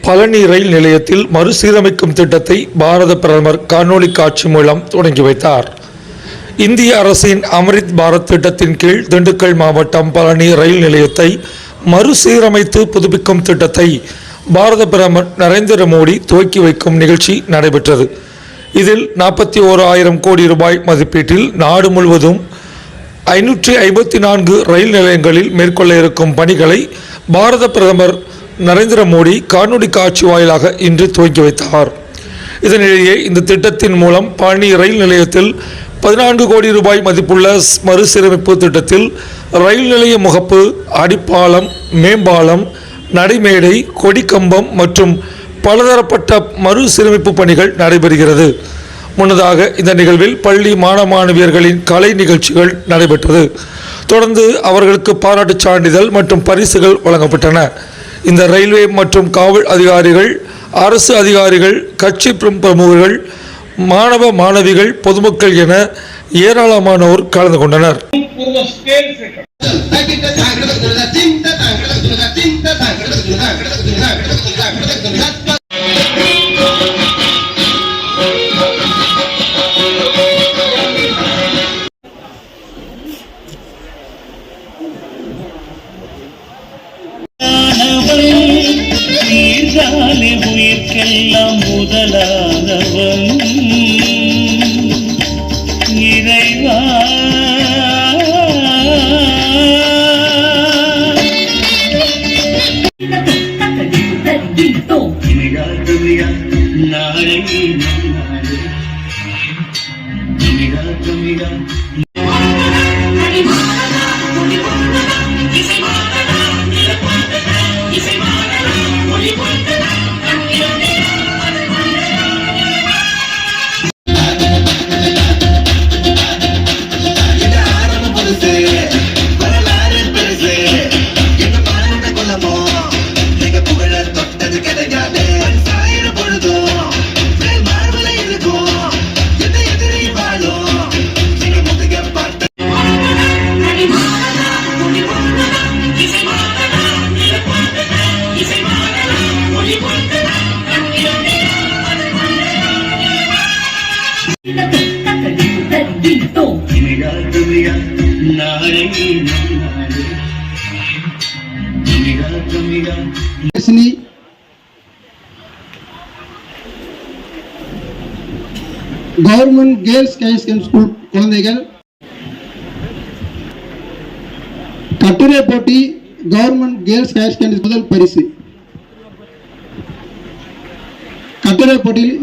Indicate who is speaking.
Speaker 1: பழனி ரயில் நிலையத்தில் மறுசீரமைக்கும் திட்டத்தை பாரத பிரதமர் காணொலி காட்சி மூலம் தொடங்கி வைத்தார். இந்திய அரசின் அம்ரித் பாரத் திட்டத்தின் கீழ் திண்டுக்கல் மாவட்டம் பழனி ரயில் நிலையத்தை மறுசீரமைத்து புதுப்பிக்கும் திட்டத்தை பாரத பிரதமர் நரேந்திர மோடி துவக்கி வைக்கும் நிகழ்ச்சி நடைபெற்றது. இதில் 41,000 கோடி ரூபாய் மதிப்பீட்டில் நாடு முழுவதும் 554 ரயில் நிலையங்களில் மேற்கொள்ள இருக்கும் பணிகளை பாரத பிரதமர் நரேந்திர மோடி காணொலி காட்சி வாயிலாக இன்று துவக்கி வைத்தார். இதனிடையே இந்த திட்டத்தின் மூலம் பழனி ரயில் நிலையத்தில் 14 கோடி ரூபாய் மதிப்புள்ள மறுசீரமைப்பு திட்டத்தில் ரயில் நிலைய முகப்பு, அடிப்பாலம், மேம்பாலம், நடைமேடை, கொடிக்கம்பம் மற்றும் பலதரப்பட்ட மறுசீரமைப்பு பணிகள் நடைபெறுகிறது. முன்னதாக இந்த நிகழ்வில் பள்ளி மாணவியர்களின் கலை நிகழ்ச்சிகள் நடைபெற்றது. தொடர்ந்து அவர்களுக்கு பாராட்டுச் சான்றிதழ் மற்றும் பரிசுகள் வழங்கப்பட்டன. இந்த ரயில்வே மற்றும் காவல் அதிகாரிகள், அரசு அதிகாரிகள், கட்சி பிரமுகர்கள், மாணவிகள், பொதுமக்கள் என ஏராளமானோர் கலந்து கொண்டனர்.
Speaker 2: உயிர்க்கெல்லாம் முதலானவன் இறைவா. நாளை
Speaker 3: கவர்மெண்ட் கேர்ள்ஸ் ஹையர் ஸ்கூல் குழந்தைகள் கட்டுரை போட்டி கவர்மெண்ட் கேர்ள்ஸ் ஹையர் செகண்டரி முதல் பரிசு. கட்டுரை போட்டியில்